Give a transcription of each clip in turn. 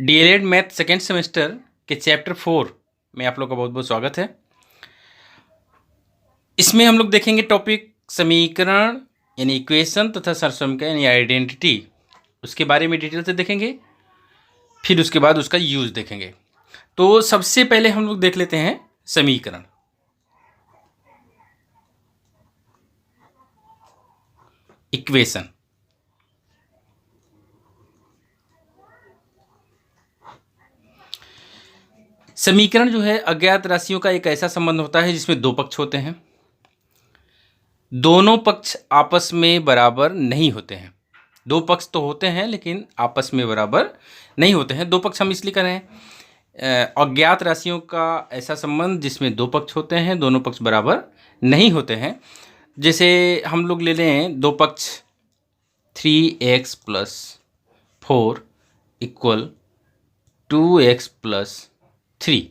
DElEd math second semester के chapter 4 में आप लोग का बहुत बहुत स्वागत है। इसमें हम लोग देखेंगे टॉपिक समीकरण यानी इक्वेशन तथा सरसमीकरण यानी आइडेंटिटी, उसके बारे में डिटेल से देखेंगे। फिर उसके बाद उसका यूज देखेंगे। तो सबसे पहले हम लोग देख लेते हैं समीकरण। इक्वेशन समीकरण जो है अज्ञात राशियों का एक ऐसा संबंध होता है जिसमें दो पक्ष होते हैं। दोनों पक्ष आपस में बराबर नहीं होते हैं। दो पक्ष तो होते हैं लेकिन आपस में बराबर नहीं होते हैं। दो पक्ष हम इसलिए कर रहे हैं अज्ञात राशियों का ऐसा संबंध जिसमें दो पक्ष होते हैं, दोनों पक्ष बराबर नहीं होते हैं। जैसे हम लोग ले लें दो पक्ष 3x + 4 = 2x + 3।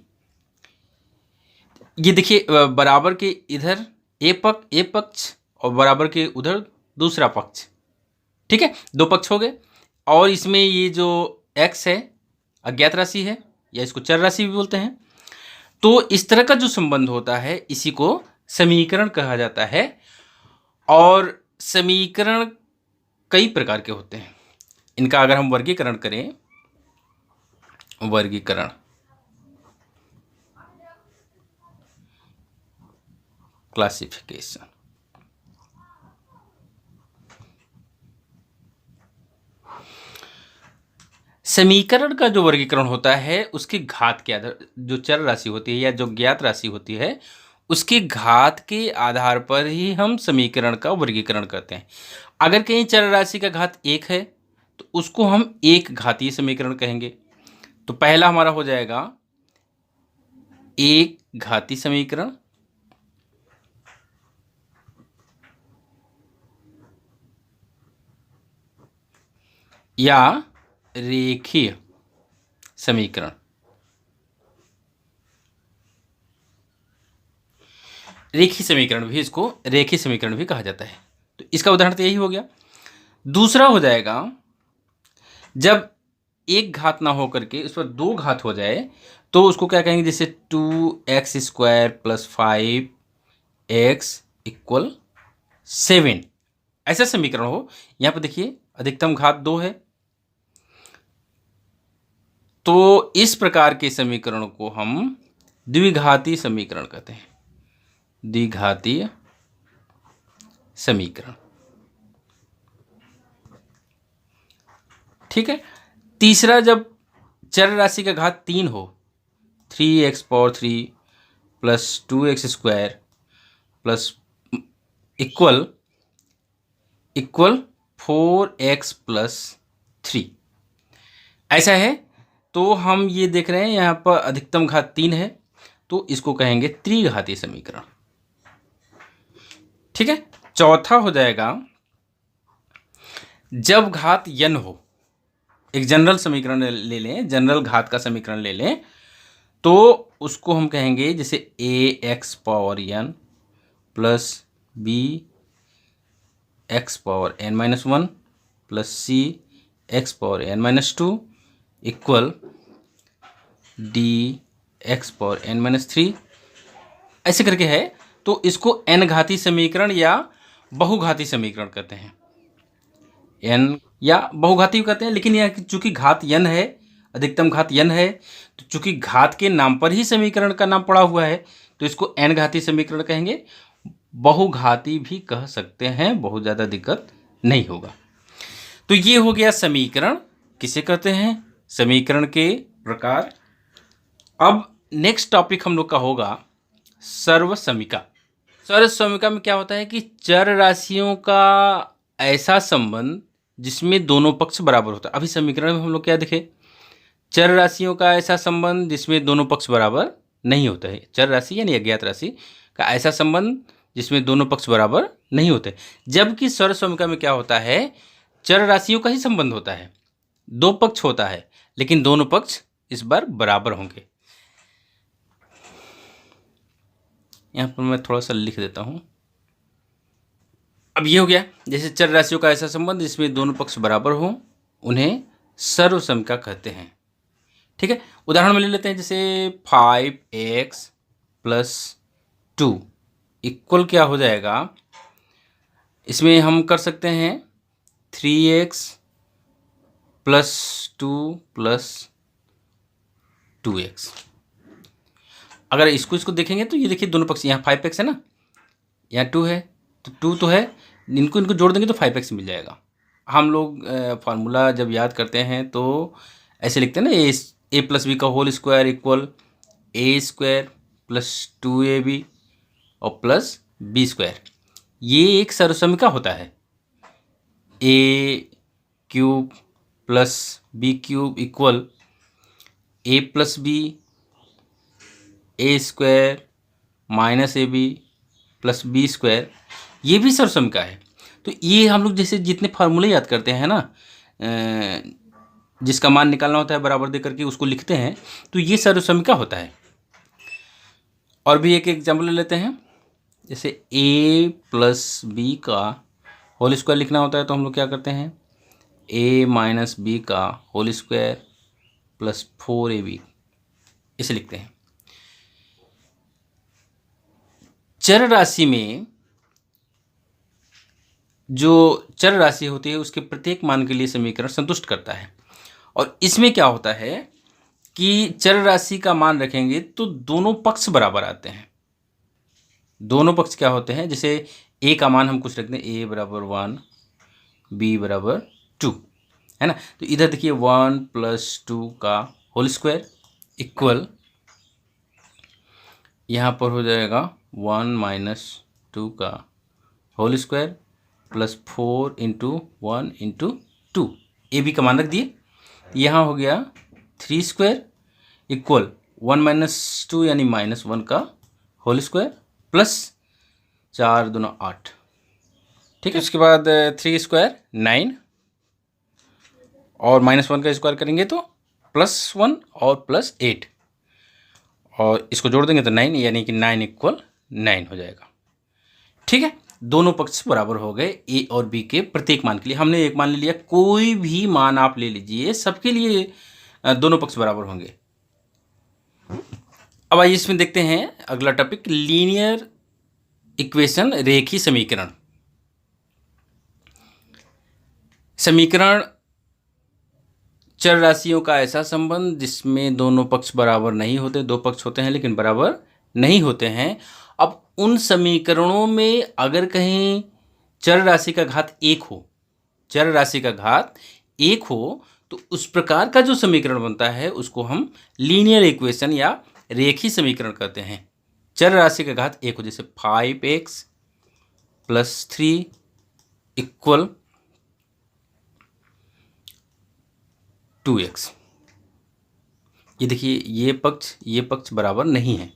ये देखिए बराबर के इधर ए पक्ष और बराबर के उधर दूसरा पक्ष। ठीक है, दो पक्ष हो गए। और इसमें ये जो x है अज्ञात राशि है या इसको चर राशि भी बोलते हैं। तो इस तरह का जो संबंध होता है इसी को समीकरण कहा जाता है। और समीकरण कई प्रकार के होते हैं। इनका अगर हम वर्गीकरण करें, वर्गीकरण क्लासिफिकेशन, समीकरण का जो वर्गीकरण होता है उसके घात के आधार, जो चर राशि होती है या जो ज्ञात राशि होती है उसके घात के आधार पर ही हम समीकरण का वर्गीकरण करते हैं। अगर कहीं चर राशि का घात 1 है तो उसको हम एक घातीय समीकरण कहेंगे। तो पहला हमारा हो जाएगा एक घातीय समीकरण, या रेखीय समीकरण। रेखीय समीकरण भी, इसको रेखीय समीकरण भी कहा जाता है। तो इसका उदाहरण तो यही हो गया। दूसरा हो जाएगा जब एक घात ना हो करके उस पर दो घात हो जाए तो उसको क्या कहेंगे, जैसे 2x² + 5x = 7। ऐसा समीकरण हो। यहाँ पर देखिए अधिकतम घात 2 है। तो इस प्रकार के समीकरण को हम द्विघातीय समीकरण कहते हैं। द्विघातीय समीकरण। ठीक है। तीसरा जब चर राशि का घात 3 हो, 3x³ + 2x² = 4x + 3। ऐसा है तो हम ये देख रहे हैं यहाँ पर अधिकतम घात 3 है तो इसको कहेंगे त्रिघातीय समीकरण। ठीक है। चौथा हो जाएगा जब घात n हो। एक जनरल समीकरण ले लें, जनरल घात का समीकरण ले लें तो उसको हम कहेंगे जैसे ax⁴n + bxn-1 + cxn-2 = dxn-3। ऐसे करके है तो इसको n घातीय समीकरण या बहुघातीय समीकरण कहते हैं। n या बहुघातीय कहते हैं, लेकिन यह चूंकि घात n है, अधिकतम घात n है, तो चूंकि घात के नाम पर ही समीकरण का नाम पड़ा हुआ है तो इसको n घातीय समीकरण कहेंगे। बहुघातीय भी कह सकते हैं, बहुत ज़्यादा दिक्कत नहीं होगा। तो ये हो गया समीकरण किसे कहते हैं, समीकरण के प्रकार। अब नेक्स्ट टॉपिक हम लोग का होगा सर्वसमीका। सर्वसमीका में क्या होता है कि चर राशियों का ऐसा संबंध जिसमें दोनों पक्ष बराबर होता है। अभी समीकरण में हम लोग क्या देखे, चर राशियों का ऐसा संबंध जिसमें दोनों पक्ष बराबर नहीं होते हैं। चर राशि यानी अज्ञात राशि का ऐसा संबंध जिसमें दोनों पक्ष बराबर नहीं होते। जबकि सर्वसमीका में क्या होता है, चर राशियों का ही संबंध होता है, दो पक्ष होता है लेकिन दोनों पक्ष इस बार बराबर होंगे। यहाँ पर मैं थोड़ा सा लिख देता हूँ। अब ये हो गया, जैसे चर राशियों का ऐसा संबंध जिसमें दोनों पक्ष बराबर हों उन्हें सर्वसमीका कहते हैं। ठीक है, उदाहरण में ले लेते हैं, जैसे 5x प्लस 2 इक्वल क्या हो जाएगा, इसमें हम कर सकते हैं 3x प्लस 2 प्लस 2x। अगर इसको देखेंगे तो ये देखिए दोनों पक्ष, यहाँ 5x है ना, यहाँ 2 है, तो 2 तो है, इनको जोड़ देंगे तो 5x मिल जाएगा। हम लोग फार्मूला जब याद करते हैं तो ऐसे लिखते हैं ना, ए प्लस बी का होल स्क्वायर इक्वल ए स्क्वायर प्लस 2ab और प्लस बी स्क्वायर। ये एक सर्वसमीका होता है, a cube plus b cube equal a plus b a square minus a b plus b square, ये भी सर्वसमीका है। तो ये हम लोग जैसे जितने फार्मूले याद करते हैं ना, जिसका मान निकालना होता है बराबर दे करके उसको लिखते हैं, तो ये सर्वसमीका होता है। और भी एक एग्जाम्पल ले लेते हैं, जैसे a प्लस बी का होल स्क्वायर लिखना होता है तो हम लोग क्या करते हैं, a माइनस बी का होल स्क्वायर प्लस 4ab इसे लिखते हैं। चर राशि में जो चर राशि होती है उसके प्रत्येक मान के लिए समीकरण संतुष्ट करता है। और इसमें क्या होता है कि चर राशि का मान रखेंगे तो दोनों पक्ष बराबर आते हैं। दोनों पक्ष क्या होते हैं, जैसे a का मान हम कुछ रखते हैं, a बराबर 1 b बराबर 2 है ना, तो इधर देखिए 1 प्लस 2 का होल स्क्वायर इक्वल यहाँ पर हो जाएगा 1 माइनस 2 का whole square plus 4 into 1 into 2, a b का मान रख दिए। यहाँ हो गया 3 स्क्वायर इक्वल 1 माइनस 2 यानी माइनस 1 का होल स्क्वायर प्लस 4 दूना 8, ठीक है। उसके बाद 3 स्क्वायर 9 और माइनस 1 का स्क्वायर करेंगे तो प्लस 1 और प्लस 8, और इसको जोड़ देंगे तो 9 यानी कि 9 इक्वल 9 हो जाएगा, ठीक है। दोनों पक्ष बराबर हो गए ए और बी के प्रत्येक मान के लिए। हमने एक मान ले लिया, कोई भी मान आप ले लीजिए, सबके लिए दोनों पक्ष बराबर होंगे। अब आइए इसमें देखते हैं अगला टॉपिक, लीनियर इक्वेशन, रेखीय समीकरण। समीकरण चर राशियों का ऐसा संबंध जिसमें दोनों पक्ष बराबर नहीं होते, दो पक्ष होते हैं लेकिन बराबर नहीं होते हैं। अब उन समीकरणों में अगर कहीं चर राशि का घात 1 हो, चर राशि का घात 1 हो, तो उस प्रकार का जो समीकरण बनता है उसको हम लीनियर इक्वेशन या रेखीय समीकरण कहते हैं। चर राशि का घात 1 हो, जैसे 5x प्लस 3 इक्वल 2x। ये देखिए ये पक्ष बराबर नहीं है,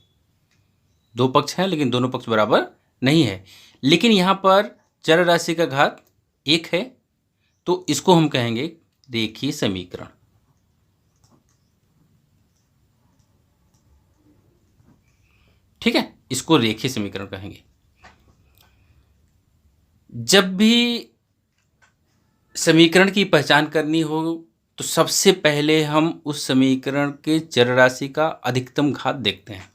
दो पक्ष हैं लेकिन दोनों पक्ष बराबर नहीं है। लेकिन यहाँ पर चर राशि का घात 1 है तो इसको हम कहेंगे रेखीय समीकरण, ठीक है, इसको रेखीय समीकरण कहेंगे। जब भी समीकरण की पहचान करनी हो तो सबसे पहले हम उस समीकरण के चर राशि का अधिकतम घात देखते हैं।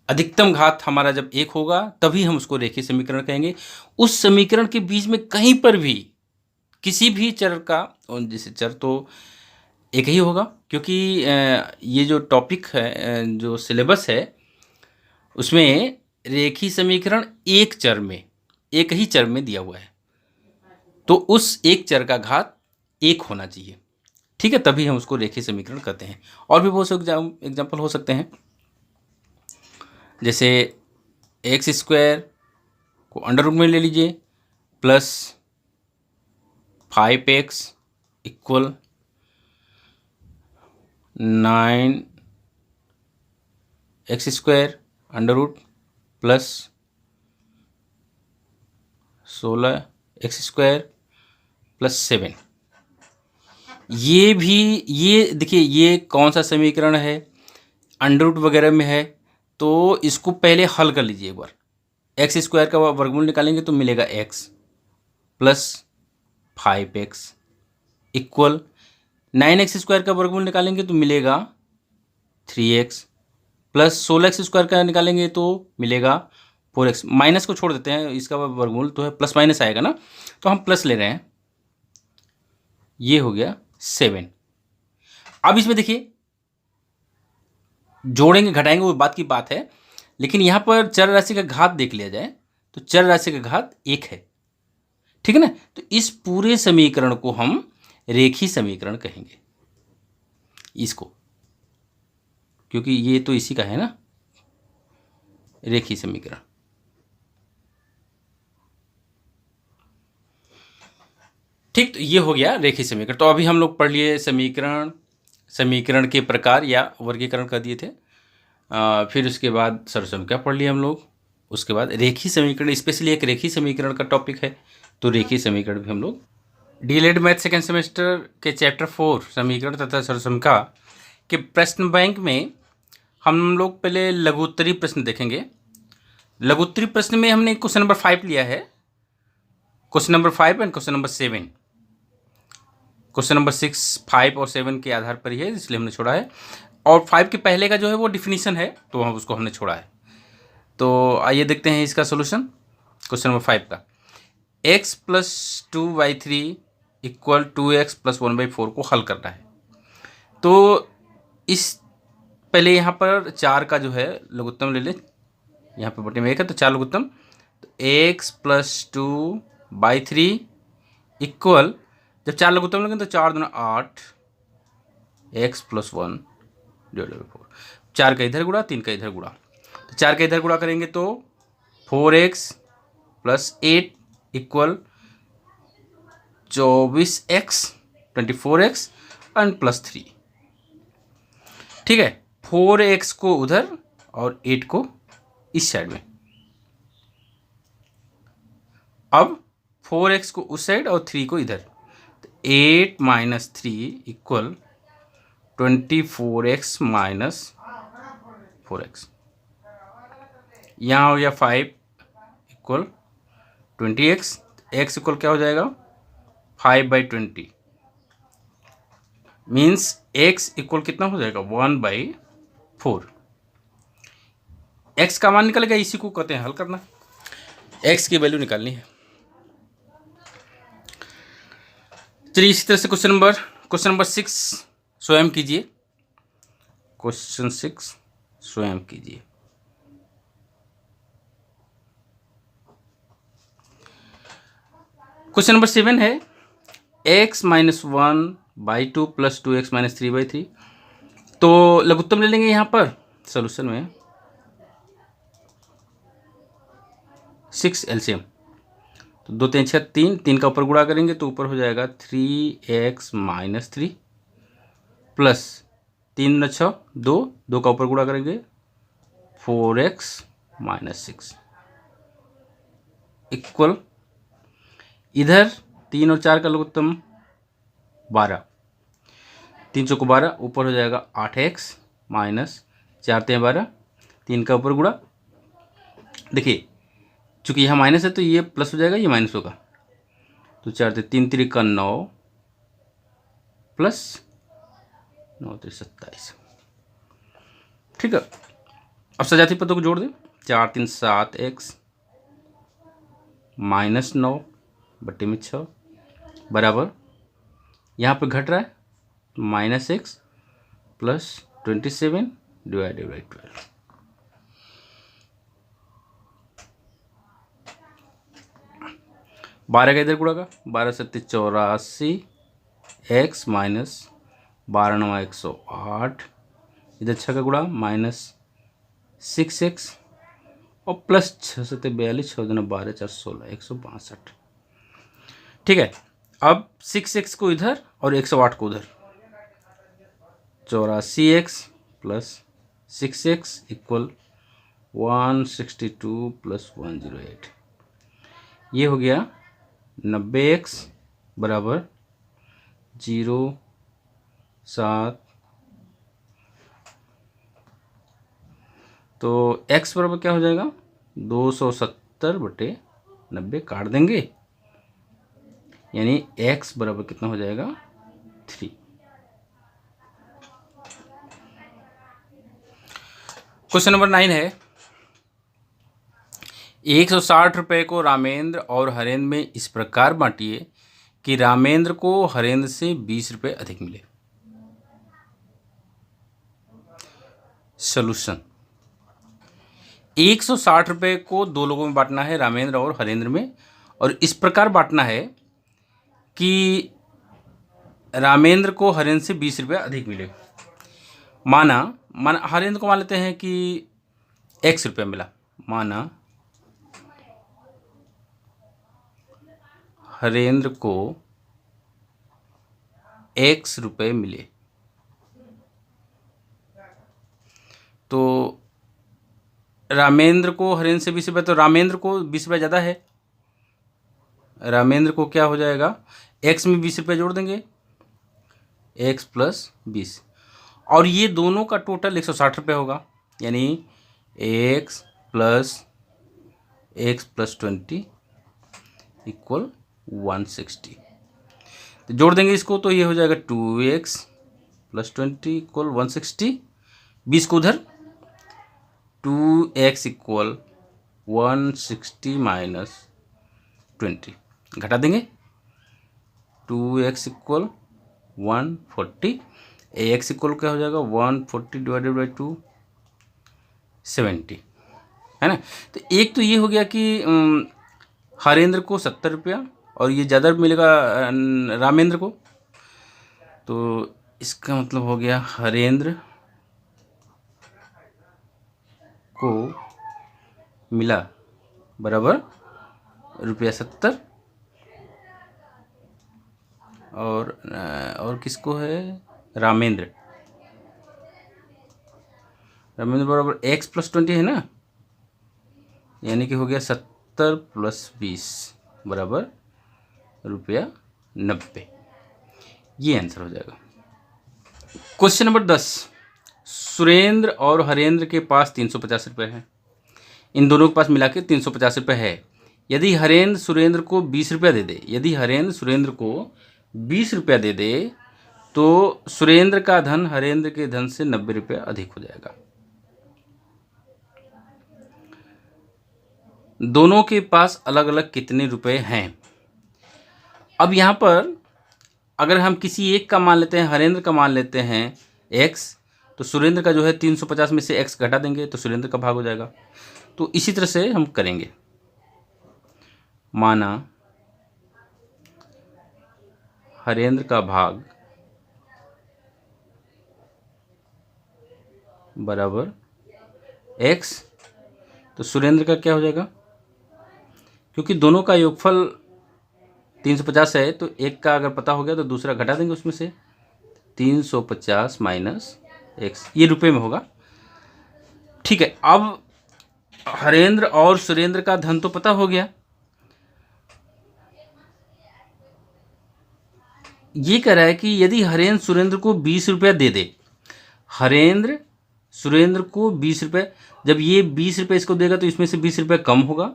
अधिकतम घात हमारा जब 1 होगा तभी हम उसको रेखीय समीकरण कहेंगे। उस समीकरण के बीच में कहीं पर भी किसी भी चर का, और जैसे चर तो एक ही होगा क्योंकि ये जो टॉपिक है, जो सिलेबस है, उसमें रेखीय समीकरण एक ही चर में दिया हुआ है, तो उस एक चर का घात 1 होना चाहिए, ठीक है, तभी हम उसको रेखीय समीकरण कहते हैं। और भी बहुत से एग्जाम्पल हो सकते हैं, जैसे एक्स स्क्वायर को अंडर रूट में ले लीजिए plus 5x equal 9x square under root plus 16x square plus 7। ये देखिए ये कौन सा समीकरण है, अंडर रूट वगैरह में है, तो इसको पहले हल कर लीजिए एक बार। एक्स स्क्वायर का वर्गमूल निकालेंगे तो मिलेगा x plus 5x equal 9x² का वर्गमूल निकालेंगे तो मिलेगा 3x, प्लस 16x² का निकालेंगे तो मिलेगा 4x। माइनस को छोड़ देते हैं, इसका वर्गमूल तो है प्लस माइनस आएगा ना, तो हम प्लस ले रहे हैं। ये हो गया 7। अब इसमें देखिए जोड़ेंगे घटाएंगे वो बात की बात है, लेकिन यहाँ पर चर राशि का घात देख लिया जाए तो चर राशि का घात 1 है, ठीक है ना। तो इस पूरे समीकरण को हम रेखीय समीकरण कहेंगे इसको, क्योंकि ये तो इसी का है ना, रेखीय समीकरण। ठीक, तो ये हो गया रेखीय समीकरण। तो अभी हम लोग पढ़ लिए समीकरण के प्रकार या वर्गीकरण कर दिए थे। फिर उसके बाद सर्वसंख्या पढ़ लिया हम लोग। उसके बाद रेखीय समीकरण, स्पेशली एक रेखीय समीकरण का टॉपिक है, तो रेखीय समीकरण भी हम लोग डीएलएड मैथ सेकेंड सेमेस्टर के चैप्टर 4 समीकरण तथा सर्वसंख्या के प्रश्न बैंक में हम लोग पहले लघुत्तरी प्रश्न देखेंगे। लघुत्तरी प्रश्न में हमने क्वेश्चन नंबर 5 लिया है, question number 5 and question number 7। Question number 6, 5 और 7 के आधार पर ही है, इसलिए हमने छोड़ा है। और 5 के पहले का जो है वो डिफिनीशन है, तो हम उसको हमने छोड़ा है। तो आइए देखते हैं इसका सोल्यूशन। क्वेश्चन नंबर 5 का x + 2/3 = 2x + 1/4 को हल करना है। तो इस पहले यहाँ पर 4 का जो है लघुत्तम ले ले, यहाँ पर बटे में 1 है तो 4 लघुत्तम। तो x + 2/3 इक्वल, जब 4 लघुत्तम लेंगे तो 4 दूना 8, x + 1/4। 4 का इधर गुणा, 3 का इधर गुणा, तो 4 का इधर गुणा करेंगे तो 4x + 8 equal 24x, 24x and +3। ठीक है, 4x को उधर और 8 को इस साइड में। अब 4x को उस साइड और 3 को इधर, तो 8 - 3 इक्वल 24x - 4x। यहाँ हो गया 5 इक्वल 20x, x इक्वल क्या हो जाएगा 5/20, मीन्स x इक्वल कितना हो जाएगा 1/4। x का मान निकलेगा, इसी को कहते हैं हल करना, x की वैल्यू निकालनी है। चलिए इसी तरह से क्वेश्चन नंबर 6 स्वयं कीजिए। क्वेश्चन 6 स्वयं कीजिए। क्वेश्चन नंबर 7 है x - 1/2 + 2x - 3/3। तो लघुत्तम ले लेंगे यहाँ पर सोल्यूशन में 6 एलसीएम, तो 2 3 6 3 का ऊपर गुणा करेंगे तो ऊपर हो जाएगा 3x - 3 प्लस 3 × 6 2 का ऊपर गुणा करेंगे 4x - 6 इक्वल, इधर 3 और 4 का लघुत्तम 12, 3 चौको 12, ऊपर हो जाएगा 8x - 4 × 12, 3 का ऊपर गुणा। देखिए चूँकि यहाँ माइनस है तो ये प्लस हो जाएगा, ये माइनस होगा, तो 4 × 3 = 9 प्लस 9 × 27। ठीक है, अब सजाती पदों को जोड़ दें। 4 × 3 = 7x - 9 बटे में 6 बराबर, यहाँ पर घट रहा है -x प्लस 27 / 12। 12 का इधर गुणा का, 12 × 7 = 84, x - 12 × 9 = 108, इधर 6 का गुणा -6x और प्लस 6 × 7 = 42, 6 दूना 12, 4 16, 162। ठीक है, अब 6x को इधर और 108 को उधर, 84x प्लस 6x इक्वल 162 + 108। ये हो गया 90x बराबर 0.7। तो x बराबर क्या हो जाएगा 270/90, काट देंगे, यानी x बराबर कितना हो जाएगा 3। क्वेश्चन नंबर 9 है 160 रुपये को रामेंद्र और हरेंद्र में इस प्रकार बांटिए कि रामेंद्र को हरेंद्र से 20 रुपये अधिक मिले। सॉल्यूशन, 160 रुपये को दो लोगों में बांटना है, रामेंद्र और हरेंद्र में, और इस प्रकार बांटना है कि रामेंद्र को हरेंद्र से 20 रुपये अधिक मिले। माना हरेंद्र को मान लेते हैं कि x रुपये मिला, माना हरेंद्र को x रुपये मिले, तो रामेंद्र को हरेंद्र से 20 रुपये, तो रामेंद्र को 20 रुपये ज़्यादा है, रामेंद्र को क्या हो जाएगा, x में 20 रुपये जोड़ देंगे, x प्लस 20, और ये दोनों का टोटल 160 रुपये होगा, यानी x प्लस 20 इक्वल 160। तो जोड़ देंगे इसको, तो ये हो जाएगा 2x प्लस 20 इक्वल 160, 20 को उधर, 2x इक्वल 160 माइनस 20 घटा देंगे, 2x इक्वल 140, ax इक्वल क्या हो जाएगा 140 डिवाइडेड बाई 2 70, है ना। तो एक तो ये हो गया कि हरेंद्र को 70 रुपया और ये ज़्यादा मिलेगा रामेंद्र को, तो इसका मतलब हो गया हरेंद्र को मिला बराबर ₹70 और किसको है, रामेंद्र बराबर x प्लस 20 है ना, यानी कि हो गया 70 प्लस 20 बराबर ₹90। ये आंसर हो जाएगा। क्वेश्चन नंबर 10, सुरेंद्र और हरेंद्र के पास 350 रुपये हैं, इन दोनों के पास मिला के 350 रुपये है। यदि हरेंद्र सुरेंद्र को 20 रुपया दे दे, यदि हरेंद्र सुरेंद्र को 20 रुपया दे दे तो सुरेंद्र का धन हरेंद्र के धन से 90 रुपया अधिक हो जाएगा। दोनों के पास अलग अलग कितने रुपए हैं। अब यहाँ पर अगर हम किसी एक का मान लेते हैं, हरेंद्र का मान लेते हैं x, तो सुरेंद्र का जो है 350 में से x घटा देंगे तो सुरेंद्र का भाग हो जाएगा। तो इसी तरह से हम करेंगे, माना हरेंद्र का भाग बराबर x, तो सुरेंद्र का क्या हो जाएगा, क्योंकि दोनों का योगफल 350 है तो एक का अगर पता हो गया तो दूसरा घटा देंगे उसमें से, 350 माइनस x, ये रुपए में होगा। ठीक है, अब हरेंद्र और सुरेंद्र का धन तो पता हो गया, ये कह रहा है कि यदि हरेंद्र सुरेंद्र को 20 रुपया दे दे, हरेंद्र सुरेंद्र को 20 रुपये, जब ये 20 रुपये इसको देगा तो इसमें से 20 रुपये कम होगा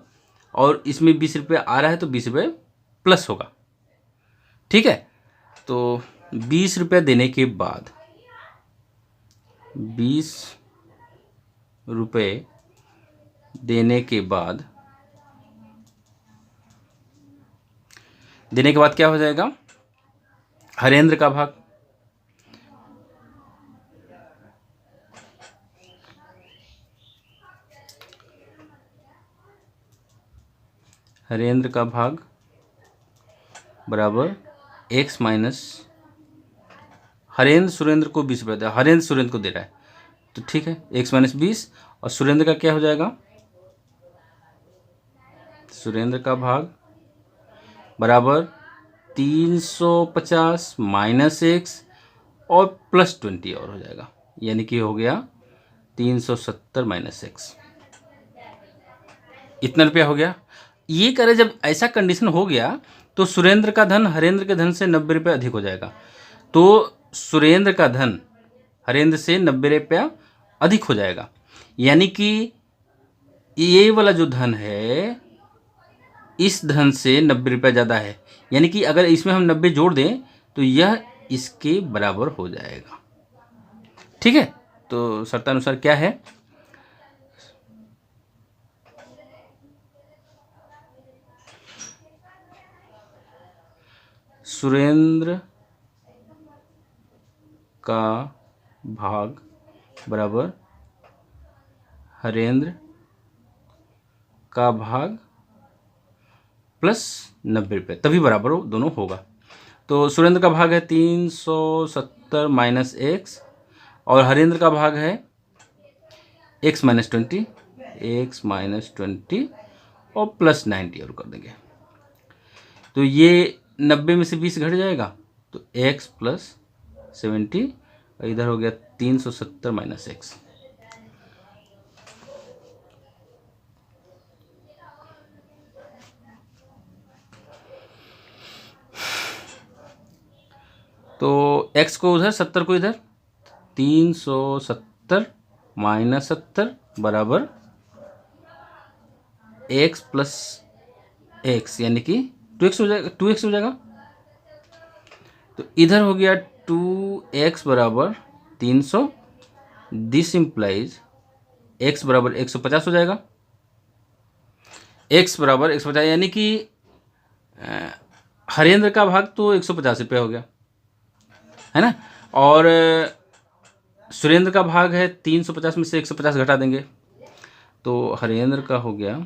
और इसमें 20 रुपये आ रहा है तो 20 रुपये प्लस होगा। ठीक है, तो 20 रुपये देने के बाद 20 रुपये देने के बाद क्या हो जाएगा, हरेंद्र का भाग बराबर x माइनस, हरेंद्र सुरेंद्र को 20 रुपये दे, हरेंद्र सुरेंद्र को दे रहा है तो ठीक है, x माइनस 20, और सुरेंद्र का क्या हो जाएगा, सुरेंद्र का भाग बराबर 350 माइनस x और प्लस 20 और हो जाएगा, यानी कि हो गया 370 माइनस x, इतना रुपया हो गया। ये करे जब ऐसा कंडीशन हो गया तो सुरेंद्र का धन हरेंद्र के धन से 90 रुपये अधिक हो जाएगा, तो सुरेंद्र का धन हरेंद्र से 90 रुपया अधिक हो जाएगा, यानी कि ये वाला जो धन है इस धन से 90 रुपया ज़्यादा है, यानी कि अगर इसमें हम 90 जोड़ दें तो यह इसके बराबर हो जाएगा। ठीक है, तो शर्तानुसार क्या है, सुरेंद्र का भाग बराबर हरेंद्र का भाग प्लस 90 रुपये, तभी बराबर हो दोनों होगा। तो सुरेंद्र का भाग है 370 माइनस एक्स, और हरेंद्र का भाग है x माइनस 20 और प्लस 90 और कर देंगे। तो ये 90 में से 20 घट जाएगा, तो x प्लस 70, और इधर हो गया 370 माइनस एक्स। तो x को उधर, 70 को इधर, 370 माइनस 70 बराबर x प्लस x, यानी कि 2x हो जाएगा, 2x हो जाएगा। तो इधर हो गया 2x बराबर 300, दिस इम्प्लाइज x बराबर 150 हो जाएगा। x बराबर 150, यानी कि हरेंद्र का भाग तो 150 रुपया हो गया, है ना, और सुरेंद्र का भाग है 350 में से 150 घटा देंगे, तो हरेंद्र का हो गया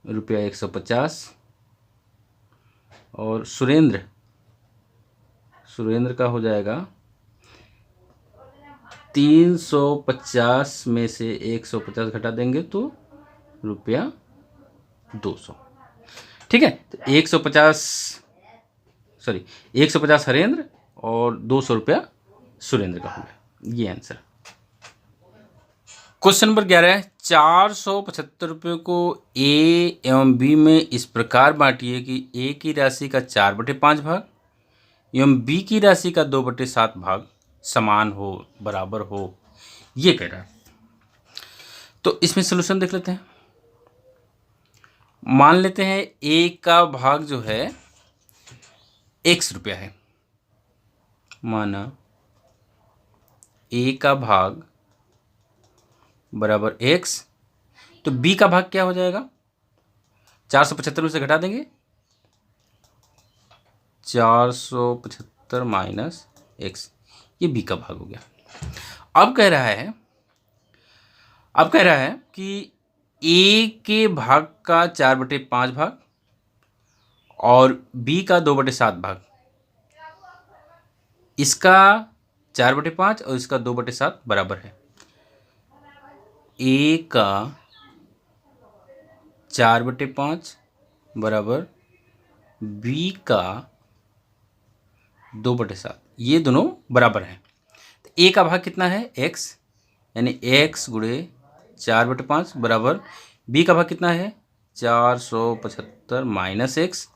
रुपया 150, और सुरेंद्र का हो जाएगा 350 में से 150 घटा देंगे तो रुपया 200। ठीक है, तो 150 हरेंद्र और 200 रुपया सुरेंद्र का हो गया, ये आंसर। क्वेश्चन नंबर 11 है, 475 रुपये को ए एवं बी में इस प्रकार बांटिए कि ए की राशि का 4/5 भाग एवं बी की राशि का 2/7 भाग समान हो, बराबर हो, ये कह रहा है। तो इसमें सलूशन देख लेते हैं। मान लेते हैं ए का भाग जो है x रुपया है, माना ए का भाग बराबर x, तो b का भाग क्या हो जाएगा, 475 में से घटा देंगे, 475 माइनस x, ये b का भाग हो गया। अब कह रहा है कि a के भाग का 4/5 भाग और b का 2/7 भाग, इसका 4/5 और इसका 2/7 बराबर है। a का 4/5 बराबर b का 2/7, ये दोनों बराबर हैं। तो a का भाग कितना है x, यानी x गुणे 4/5 बराबर b का भाग कितना है 475 माइनस x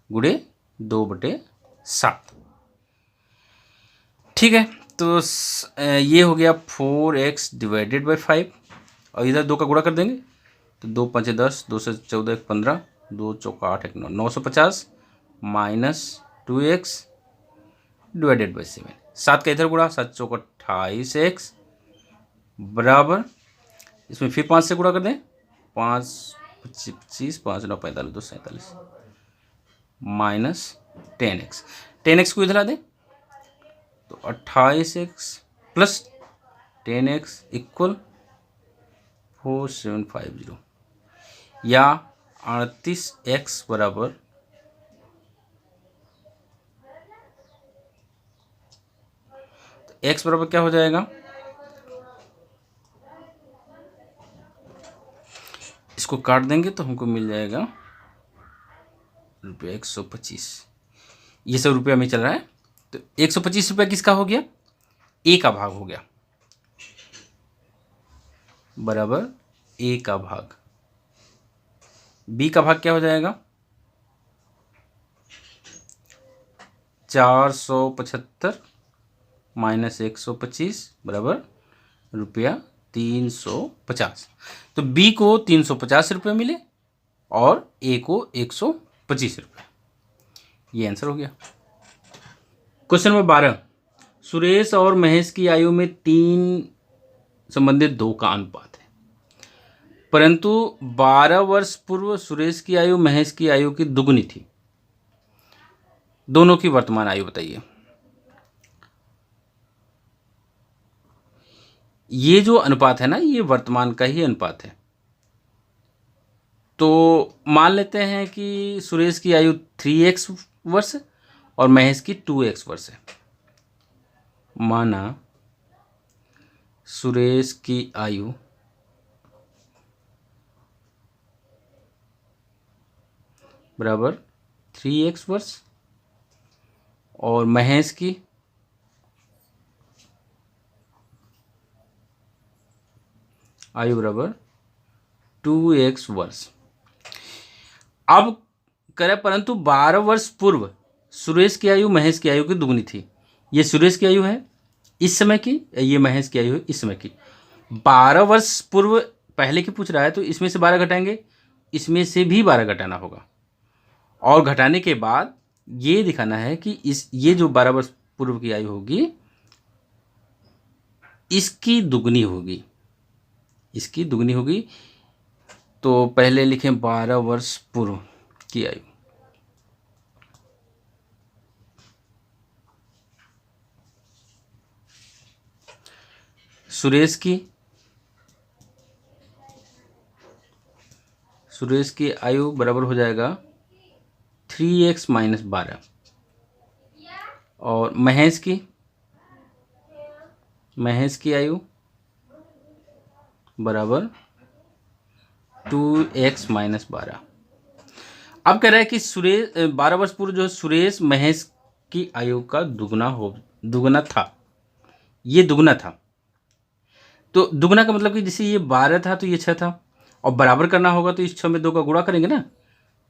गुणे 2/7। ठीक है, तो ये हो गया 4x डिवाइडेड बाई 5, और इधर 2 का गुणा कर देंगे, तो 2 × 5 = 10, 2 से 14 = 15, 2 चौका 8 = 9, 950 माइनस 2x डिवाइडेड बाई 7, 7 का इधर गुणा, 7 चौका 28x बराबर, इसमें फिर 5 से गुणा कर दें, 5 25, 5 9 45, 2 47 माइनस 10x, 10x को इधर ला दें, तो 28x प्लस 10x इक्वल 4750, या 38x बराबर 'x' बराबर क्या हो जाएगा, इसको काट देंगे तो हमको मिल जाएगा रुपया 125। ये सब रुपया में चल रहा है, तो 125 रुपया किसका हो गया, ए का भाग हो गया, बराबर ए का भाग। बी का भाग क्या हो जाएगा, 475 माइनस 125 बराबर रुपया 350। तो बी को 350 रुपये मिले और ए को 125 रुपये, ये आंसर हो गया। क्वेश्चन नंबर 12, सुरेश और महेश की आयु में 3 संबंधित 2 का अनुपात है, परंतु 12 वर्ष पूर्व सुरेश की आयु महेश की आयु की दुगुनी थी। दोनों की वर्तमान आयु बताइए। ये जो अनुपात है ना, ये वर्तमान का ही अनुपात है। तो मान लेते हैं कि सुरेश की आयु 3x वर्ष और महेश की 2x वर्ष है। माना सुरेश की आयु बराबर 3x वर्ष और महेश की आयु बराबर 2x वर्ष। अब करें, परंतु 12 वर्ष पूर्व सुरेश की आयु महेश की आयु की दुगनी थी। ये सुरेश की आयु है इस समय की, ये महेश की आयु है इस समय की। 12 वर्ष पूर्व पहले की पूछ रहा है, तो इसमें से 12 घटाएंगे, इसमें से भी 12 घटाना होगा, और घटाने के बाद ये दिखाना है कि ये जो 12 वर्ष पूर्व की आयु होगी इसकी दुगनी होगी, इसकी दुगनी होगी। तो पहले लिखें 12 वर्ष पूर्व की आयु। सुरेश की आयु बराबर हो जाएगा 3x माइनस 12, और महेश की आयु बराबर 2x माइनस 12। अब कह रहा है कि सुरेश 12 वर्ष पूर्व जो सुरेश महेश की आयु का दुगना था, ये दुगना था। तो दुगना का मतलब कि जैसे ये 12 था तो ये 6 था, और बराबर करना होगा तो इस 6 में 2 का गुणा करेंगे ना,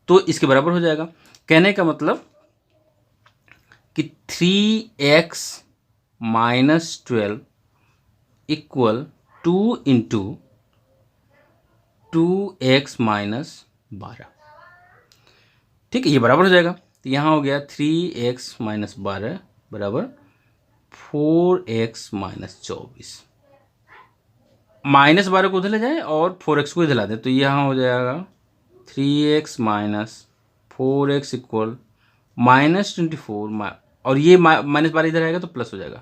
तो इसके बराबर हो जाएगा। कहने का मतलब कि 3x minus 12 equal 2 into 2x minus 12। ठीक है, ये बराबर हो जाएगा। तो यहाँ हो गया 3x माइनस 12 बराबर 4x माइनस 24। माइनस 12 को उधर ले जाए और 4x को इधर ला दें, तो यहाँ हो जाएगा 3x minus 4x equal minus 24, और ये माइनस 12 इधर आएगा तो प्लस हो जाएगा,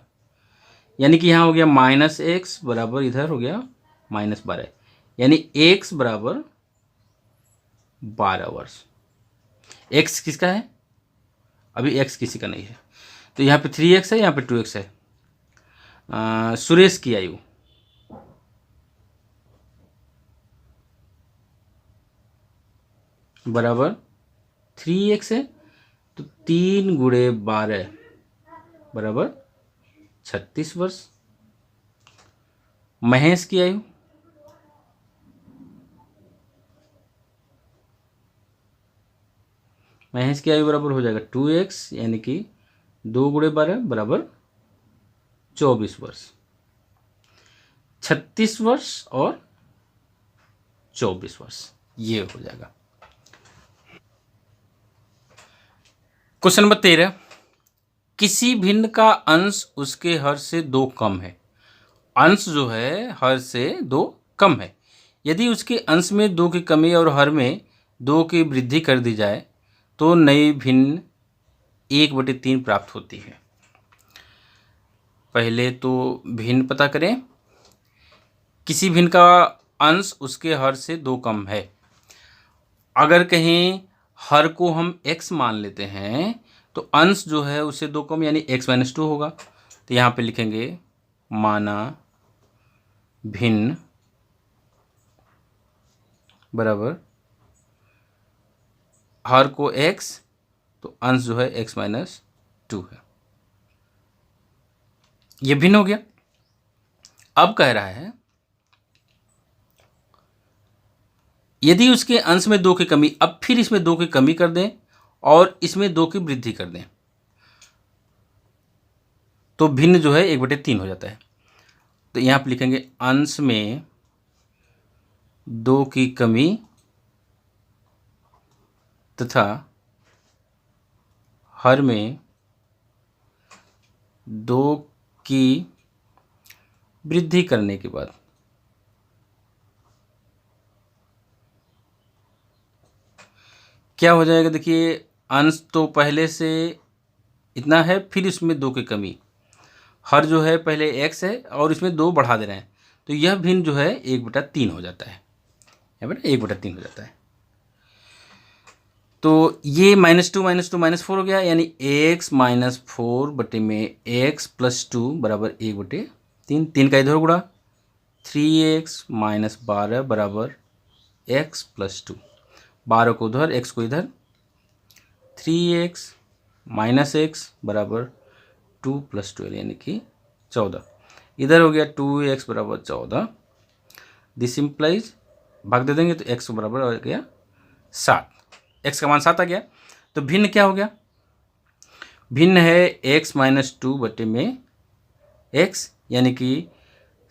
यानी कि यहाँ हो गया माइनस एक्स बराबर इधर हो गया माइनस 12, यानी x बराबर 12 वर्ष। x किसका है? अभी x किसी का नहीं है, तो यहाँ पे 3x है, यहाँ पे 2x है। सुरेश की आयु बराबर 3x है, तो 3 गुणे 12 बराबर 36 वर्ष। महेश की आयु बराबर हो जाएगा 2x, यानी कि 2 गुणे 12 बराबर 24 वर्ष। 36 वर्ष और 24 वर्ष ये हो जाएगा। क्वेश्चन नंबर 13, किसी भिन्न का अंश उसके हर से 2 कम है। अंश जो है हर से 2 कम है। यदि उसके अंश में 2 की कमी और हर में 2 की वृद्धि कर दी जाए तो नई भिन्न 1/3 प्राप्त होती है। पहले तो भिन्न पता करें। किसी भिन्न का अंश उसके हर से 2 कम है। अगर कहीं हर को हम x मान लेते हैं तो अंश जो है उससे 2 कम, यानी x माइनस 2 होगा। तो यहाँ पे लिखेंगे माना भिन्न बराबर हर को x, तो अंश जो है x माइनस 2 है। ये भिन्न हो गया। अब कह रहा है यदि उसके अंश में 2 की कमी, अब फिर इसमें 2 की कमी कर दें और इसमें 2 की वृद्धि कर दें तो भिन्न जो है 1/3 हो जाता है। तो यहाँ पर लिखेंगे अंश में 2 की कमी तथा हर में 2 की वृद्धि करने के बाद क्या हो जाएगा। देखिए अंश तो पहले से इतना है, फिर इसमें 2 की कमी, हर जो है पहले x है और इसमें 2 बढ़ा दे रहे हैं, तो यह भिन्न जो है 1/3 हो जाता है, या बेटा 1/3 हो जाता है। तो ये -2 -4 हो गया, यानी x - 4 बटे में x + 2 बराबर 1/3। 3 का इधर गुणा, 3x - 12 बराबर x + 2। 12 को उधर, x को इधर, 3x - x बराबर 2 + 12 यानी कि 14। इधर हो गया 2x बराबर 14। दिस इम्प्लाइज भाग दे देंगे तो x बराबर हो गया 7। x का मान 7 आ गया। तो भिन्न क्या हो गया? भिन्न है x - 2 बटे में x, यानी कि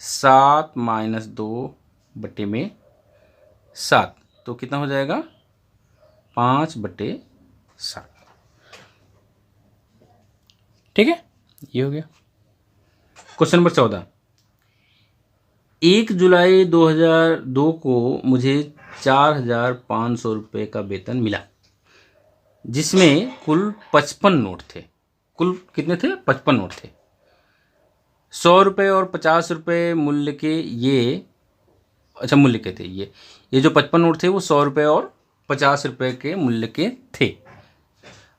7 - 2 बटे में 7। तो कितना हो जाएगा? 5/7। ठीक है, ये हो गया। Question number 14। 1 जुलाई 2002 को मुझे 4,500 रुपये का वेतन मिला, जिसमें कुल 55 नोट थे। कुल कितने थे? 55 नोट थे। 100 रुपये और 50 रुपये मूल्य के ये, अच्छा मूल्य के थे ये जो 55 नोट थे वो 100 रुपये और 50 रुपये के मूल्य के थे।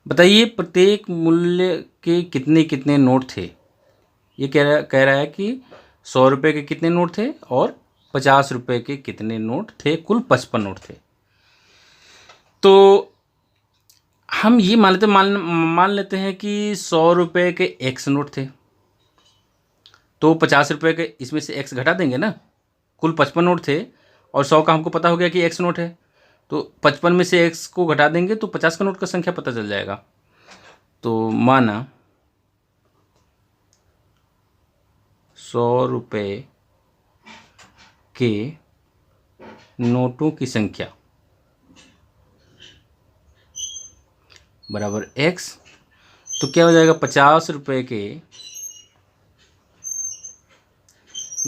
बताइए प्रत्येक मूल्य के कितने कितने नोट थे। ये कह रहा है कि 100 रुपये के कितने नोट थे और 50 रुपये के कितने नोट थे। कुल 55 नोट थे। तो हम ये मान लेते हैं कि 100 रुपये के x नोट थे, तो 50 रुपये के इसमें से x घटा देंगे ना। कुल 55 नोट थे और 100 का हमको पता हो गया कि x नोट है, तो 55 में से x को घटा देंगे तो 50 का नोट का संख्या पता चल जाएगा। तो माना 100 रुपये के नोटों की संख्या बराबर x, तो क्या हो जाएगा? 50 रुपये के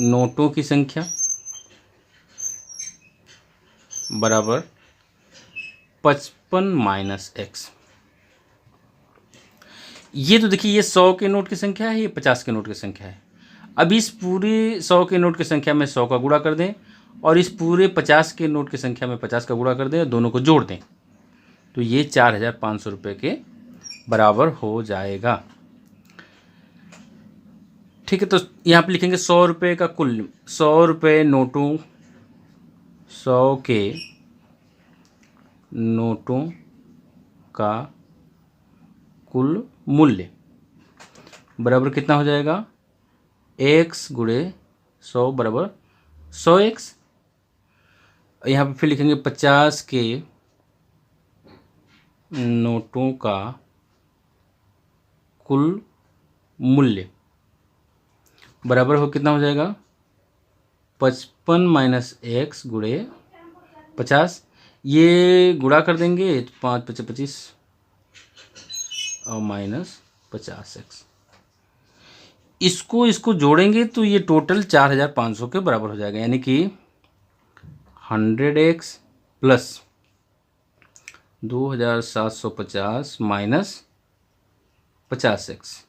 नोटों की संख्या बराबर 55 - x। ये तो देखिए, ये 100 के नोट की संख्या है, ये 50 के नोट की संख्या है। अब इस पूरे 100 के नोट की संख्या में 100 का गुणा कर दें और इस पूरे 50 के नोट की संख्या में 50 का गुणा कर दें और दोनों को जोड़ दें, तो ये 4,500 रुपये के बराबर हो जाएगा। ठीक है, तो यहाँ पे लिखेंगे 100 रुपये का कुल, 100 रुपये नोटों, 100 के नोटों का कुल मूल्य बराबर कितना हो जाएगा? x गुणे 100 बराबर 100x। यहाँ पे फिर लिखेंगे 50 के नोटों का कुल मूल्य बराबर हो कितना हो जाएगा? 55 - x गुणे 50। ये गुणा कर देंगे तो 5 × 25 और -50x। इसको जोड़ेंगे तो ये टोटल 4,500 के बराबर हो जाएगा, यानी कि 100x प्लस 2,750 माइनस 50x,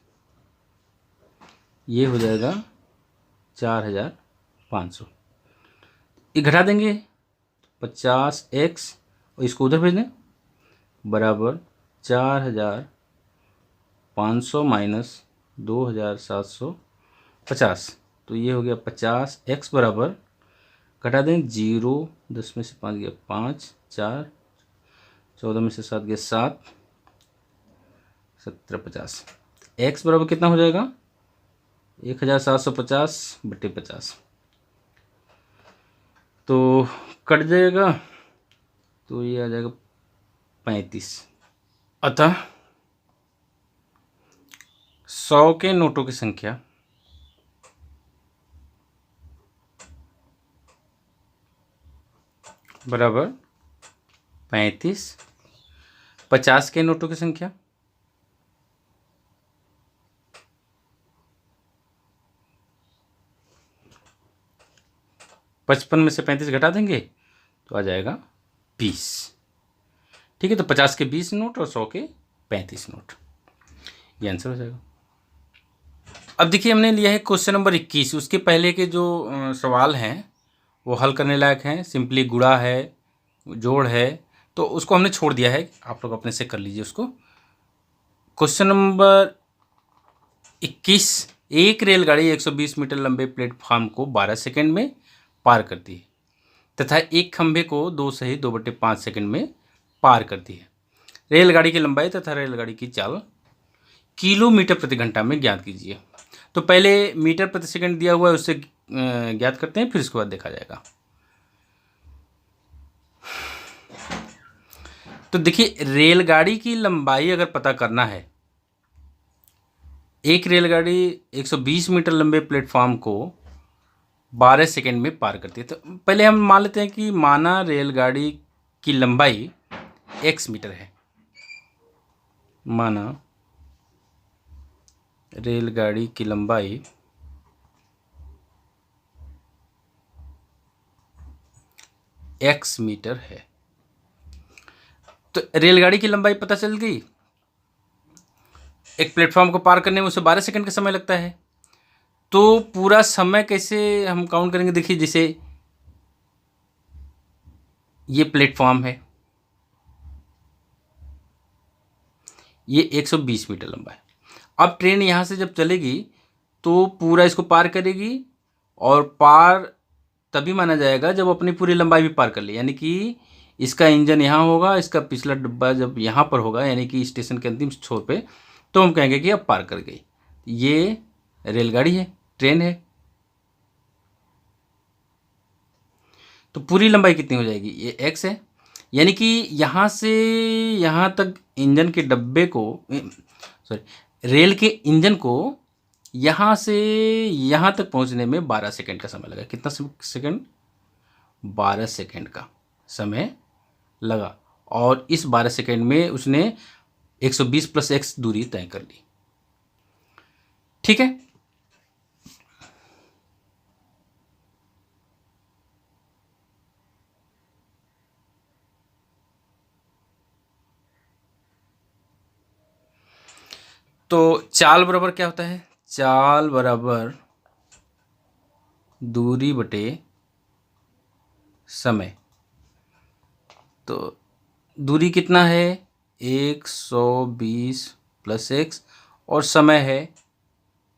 ये हो जाएगा 4,500। ये घटा देंगे 50x और इसको उधर भेज दें, बराबर 4,500 माइनस 2,750, तो ये हो गया 50x बराबर, घटा दें 0, 10 में से 5 गया 5, 4, 14 में से 7 गया 7, 17, 50। x बराबर कितना हो जाएगा? 1,750/50, तो कट जाएगा, तो ये आ जाएगा 35। अतः 100 के नोटों की संख्या बराबर 35, 50 के नोटों की संख्या पचपन में से 35 घटा देंगे तो आ जाएगा 20। ठीक है, तो 50 के 20 नोट और 100 के 35 नोट। ये आंसर हो जाएगा। अब देखिए हमने लिया है क्वेश्चन नंबर 21। उसके पहले के जो सवाल हैं वो हल करने लायक हैं। सिंपली गुणा है, जोड़ है, तो उसको हमने छोड़ दिया है, आप लोग अपने से कर लीजिए उसको। क्वेश्चन नंबर 21, एक रेलगाड़ी 120 मीटर लंबे प्लेटफॉर्म को 12 सेकंड में पार करती है तथा एक खंभे को 2 सही 2/5 सेकंड में पार करती है। रेलगाड़ी की लंबाई तथा रेलगाड़ी की चाल किलोमीटर प्रति घंटा में ज्ञात कीजिए। तो पहले मीटर प्रति सेकंड दिया हुआ है, उससे ज्ञात करते हैं, फिर उसके बाद देखा जाएगा। तो देखिए रेलगाड़ी की लंबाई अगर पता करना है, एक रेलगाड़ी 120 मीटर लंबे प्लेटफॉर्म को 12 सेकंड में पार करती है। तो पहले हम मान लेते हैं कि माना रेलगाड़ी की लंबाई x मीटर है। माना रेलगाड़ी की लंबाई x मीटर है। तो रेलगाड़ी की लंबाई पता चल गई। एक प्लेटफॉर्म को पार करने में उसे 12 सेकंड का समय लगता है। तो पूरा समय कैसे हम काउंट करेंगे? देखिए जैसे ये प्लेटफॉर्म है, ये 120 मीटर लंबा है। अब ट्रेन यहाँ से जब चलेगी तो पूरा इसको पार करेगी, और पार तभी माना जाएगा जब अपनी पूरी लंबाई भी पार कर ले। यानी कि इसका इंजन यहाँ होगा, इसका पिछला डिब्बा जब यहाँ पर होगा, यानी कि स्टेशन के अंतिम छोर पे, तो हम कहेंगे कि अब पार कर गई। ये रेलगाड़ी है, ट्रेन है। तो पूरी लंबाई कितनी हो जाएगी? ये x है। यानी कि यहाँ से यहाँ तक इंजन के डब्बे को, सॉरी रेल के इंजन को यहाँ से यहाँ तक पहुँचने में 12 सेकंड का समय लगा। कितना सेकंड? 12 सेकंड का समय लगा। और इस 12 सेकंड में उसने 120 + x दूरी तय कर ली। ठीक है। तो चाल बराबर क्या होता है? चाल बराबर दूरी बटे समय। तो दूरी कितना है? 120 + x, और समय है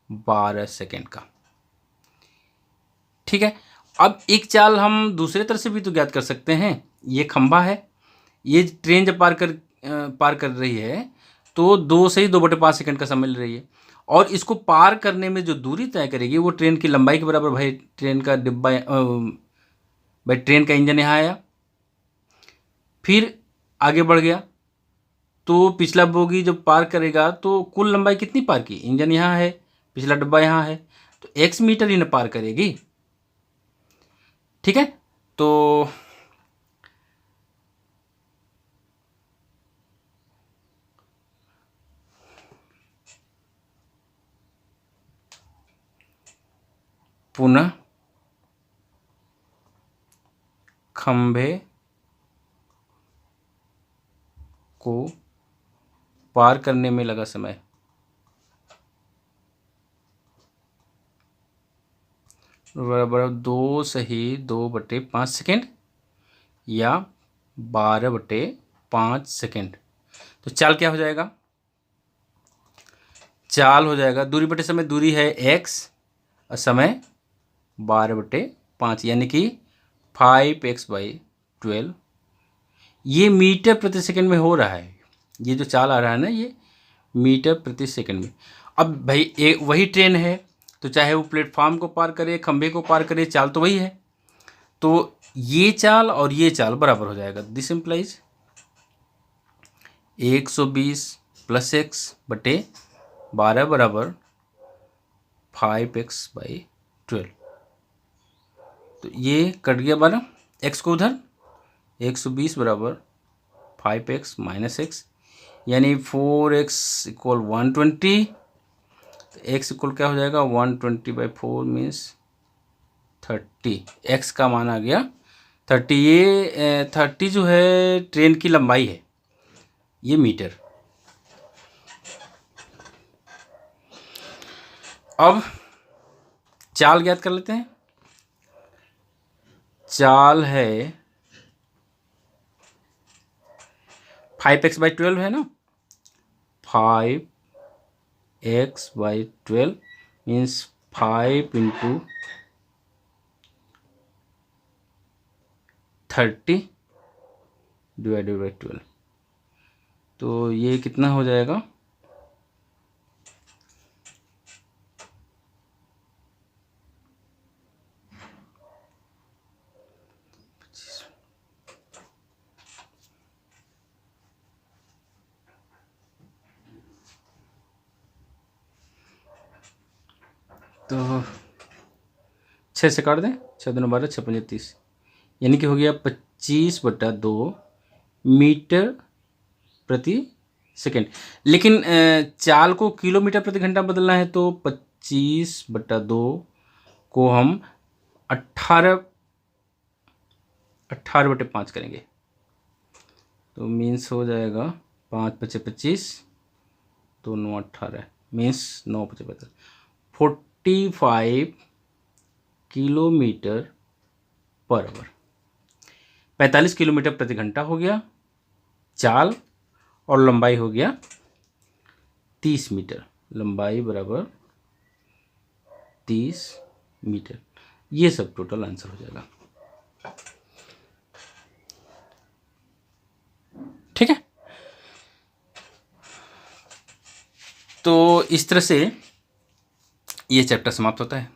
12 सेकंड का। ठीक है। अब एक चाल हम दूसरे तरह से भी तो ज्ञात कर सकते हैं। ये खंभा है, ये ट्रेन जब पार कर रही है तो 2 से ही 2/5 सेकंड का समय ले रही है, और इसको पार करने में जो दूरी तय करेगी वो ट्रेन की लंबाई के बराबर। भाई ट्रेन का डिब्बा, भाई ट्रेन का इंजन यहाँ आया, फिर आगे बढ़ गया, तो पिछला बोगी जब पार करेगा तो कुल लंबाई कितनी पार की? इंजन यहाँ है, पिछला डिब्बा यहाँ है, तो x मीटर ही न पार करेगी। ठीक है। तो पुनः खंभे को पार करने में लगा समय बराबर 2 सही 2/5 सेकंड या 12/5 सेकंड। तो चाल क्या हो जाएगा? चाल हो जाएगा दूरी बटे समय। दूरी है x और समय 12/5, यानी कि 5x/12। ये मीटर प्रति सेकंड में हो रहा है। ये जो चाल आ रहा है ना, ये मीटर प्रति सेकंड में। अब भाई वही ट्रेन है, तो चाहे वो प्लेटफॉर्म को पार करे, खंभे को पार करे, चाल तो वही है। तो ये चाल और ये चाल बराबर हो जाएगा। दिस इम्प्लाइज 120 + x बटे 12 बराबर 5x/12। तो ये कट गया 12, x को उधर, 120 बराबर 5x - x, यानी 4x = 120। तो x इक्वल क्या हो जाएगा? 120/4 मीन्स 30। x का मान आ गया 30। ये 30 जो है ट्रेन की लंबाई है, ये मीटर। अब चाल ज्ञात कर लेते हैं। चाल है 5x/12 है ना, 5x/12 means 5 into 30 divided by 12। तो ये कितना हो जाएगा, तो 6 से काट दें, 6×2 = 6×5 = 30, यानी कि हो गया 25/2 मीटर प्रति सेकेंड। लेकिन चाल को किलोमीटर प्रति घंटा बदलना है, तो 25/2 को हम 18/5 करेंगे, तो मीन्स हो जाएगा 5×5 = 25, तो 9 18 means 9×5 = 45, 45 kilometre per hour, 45 kilometre प्रति घंटा हो गया चाल, और लंबाई हो गया 30 मीटर, लंबाई बराबर 30 मीटर। ये सब टोटल आंसर हो जाएगा। ठीक है, तो इस तरह से ये चैप्टर समाप्त होता है।